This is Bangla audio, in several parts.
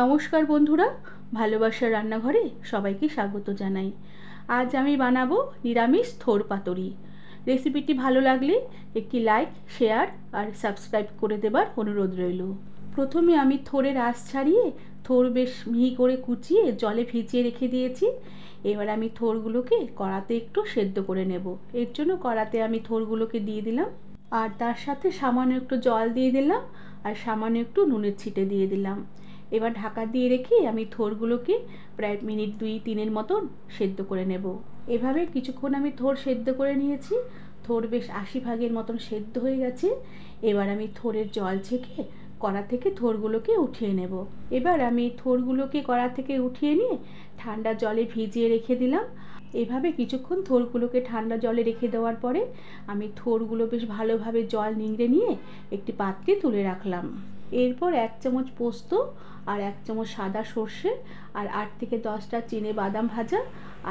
নমস্কার বন্ধুরা, ভালোবাসার রান্নাঘরে সবাইকে স্বাগত জানাই। আজ আমি বানাবো নিরামিষ থোর পাতুরি। রেসিপিটি ভালো লাগলে একটি লাইক, শেয়ার আর সাবস্ক্রাইব করে দেবার অনুরোধ রইল। প্রথমে আমি থোরের আঁশ ছাড়িয়ে থোর বেশ মিহি করে কুচিয়ে জলে ভিজিয়ে রেখে দিয়েছি। এবার আমি থোরগুলোকে কড়াতে একটু সেদ্ধ করে নেব। এর জন্য কড়াতে আমি থোরগুলোকে দিয়ে দিলাম, আর তার সাথে সামান্য একটু জল দিয়ে দিলাম, আর সামান্য একটু নুনের ছিটে দিয়ে দিলাম। এবার ঢাকা দিয়ে রেখে আমি থোরগুলোকে প্রায় মিনিট 2-3 মতন সেদ্ধ করে নেব। এভাবে কিছুক্ষণ আমি থোর সেদ্ধ করে নিয়েছি। থোর বেশ 80% মতন সেদ্ধ হয়ে গেছে। এবার আমি থোরের জল ছেঁকে কড়া থেকে থোরগুলোকে উঠিয়ে নেব। এবার আমি থোরগুলোকে কড়া থেকে উঠিয়ে নিয়ে ঠান্ডা জলে ভিজিয়ে রেখে দিলাম। এভাবে কিছুক্ষণ থোরগুলোকে ঠান্ডা জলে রেখে দেওয়ার পরে আমি থোরগুলো বেশ ভালোভাবে জল নিংড়ে নিয়ে একটি পাত্রে তুলে রাখলাম। এরপর 1 চামচ পোস্ত আর 1 চামচ সাদা সর্ষে আর 8 থেকে 10টা চিনে বাদাম ভাজা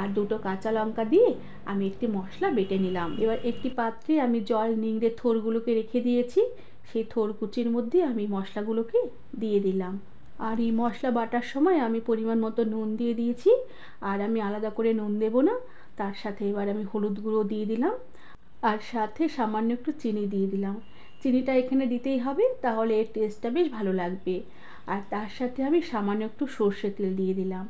আর 2টো কাঁচা লঙ্কা দিয়ে আমি একটি মশলা বেটে নিলাম। এবার একটি পাত্রে আমি জল নিংড়ে থোরগুলোকে রেখে দিয়েছি। সেই থোর কুচির মধ্যে আমি মশলাগুলোকে দিয়ে দিলাম। আর এই মশলা বাটার সময় আমি পরিমাণ মতো নুন দিয়ে দিয়েছি, আর আমি আলাদা করে নুন দেব না। তার সাথে এবার আমি হলুদ গুঁড়ো দিয়ে দিলাম, আর সাথে সামান্য একটু চিনি দিয়ে দিলাম। চিনিটা এখানে দিতেই হবে, তাহলে এর টেস্টটা বেশ ভালো লাগবে। আর তার সাথে আমি সামান্য একটু সর্ষে তেল দিয়ে দিলাম।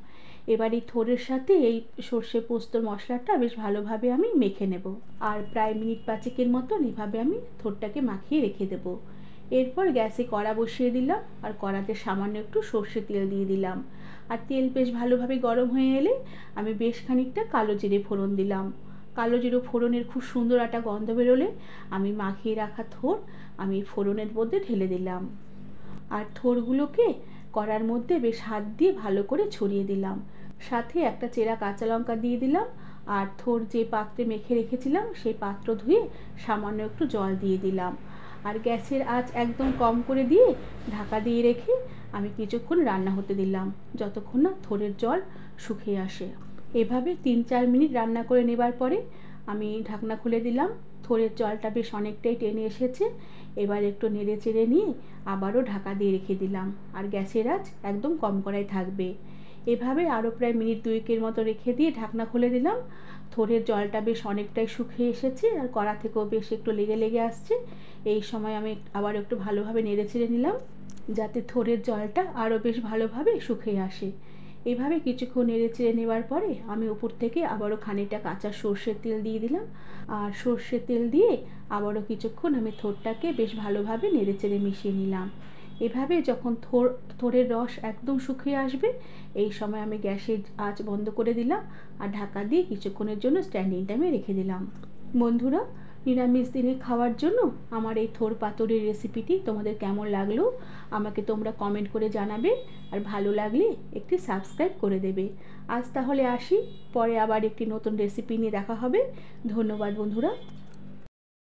এবার এই থোরের সাথে এই সর্ষে পোস্তর মশলাটা বেশ ভালোভাবে আমি মেখে নেব, আর প্রায় মিনিট 5 মতন এভাবে আমি থোরটাকে মাখিয়ে রেখে দেব। এরপর গ্যাসে কড়া বসিয়ে দিলাম, আর কড়াতে সামান্য একটু সর্ষে তেল দিয়ে দিলাম। আর তেল বেশ ভালোভাবে গরম হয়ে এলে আমি বেশ খানিকটা কালো জিরে ফোড়ন দিলাম। কালো জিরে ফোড়নের খুব সুন্দর একটা গন্ধ বেরোলে আমি মাখিয়ে রাখা থোর আমি ফোড়নের মধ্যে ঢেলে দিলাম, আর থোরগুলোকে কড়ার মধ্যে বেশ হাত দিয়ে ভালো করে ছড়িয়ে দিলাম। সাথে একটা চেরা কাঁচা লঙ্কা দিয়ে দিলাম, আর থোর যে পাত্রে মেখে রেখেছিলাম সেই পাত্র ধুয়ে সামান্য একটু জল দিয়ে দিলাম। আর গ্যাসের আঁচ একদম কম করে দিয়ে ঢাকা দিয়ে রেখে আমি কিছুক্ষণ রান্না হতে দিলাম, যতক্ষণ না থোরের জল শুকিয়ে আসে। এভাবে 3-4 মিনিট রান্না করে নেবার পরে আমি ঢাকনা খুলে দিলাম। থোরের জলটা বেশ অনেকটাই টেনে এসেছে। এবার একটু নেড়ে চেড়ে নিয়ে আবারও ঢাকা দিয়ে রেখে দিলাম, আর গ্যাসের আঁচ একদম কম করাই থাকবে। এভাবে আরও প্রায় মিনিট 2 মতো রেখে দিয়ে ঢাকনা খুলে দিলাম। থোরের জলটা বেশ অনেকটাই শুকিয়ে এসেছে, আর কড়া থেকেও বেশ একটু লেগে লেগে আসছে। এই সময় আমি আবার একটু ভালোভাবে নেড়ে চেড়ে নিলাম, যাতে থোরের জলটা আরও বেশ ভালোভাবে শুকিয়ে আসে। এভাবে কিছুক্ষণ নেড়ে চেড়ে নেওয়ার পরে আমি উপর থেকে আবারও খানিকটা কাঁচা সর্ষের তেল দিয়ে দিলাম, আর সর্ষের তেল দিয়ে আবারও কিছুক্ষণ আমি থোরটাকে বেশ ভালোভাবে নেড়ে চেড়ে মিশিয়ে নিলাম। এভাবে যখন থোরের রস একদম শুকিয়ে আসবে, এই সময় আমি গ্যাসের আঁচ বন্ধ করে দিলাম, আর ঢাকা দিয়ে কিছুক্ষণের জন্য স্ট্যান্ডিং টাইমে রেখে দিলাম। বন্ধুরা, নিরামিষ দিনে খাওয়ার জন্য আমার এই থোর পাতুরির রেসিপিটি তোমাদের কেমন লাগলো আমাকে তোমরা কমেন্ট করে জানাবে, আর ভালো লাগলে একটি সাবস্ক্রাইব করে দেবে। আজ তাহলে আসি, পরে আবার একটি নতুন রেসিপি নিয়ে দেখা হবে। ধন্যবাদ বন্ধুরা।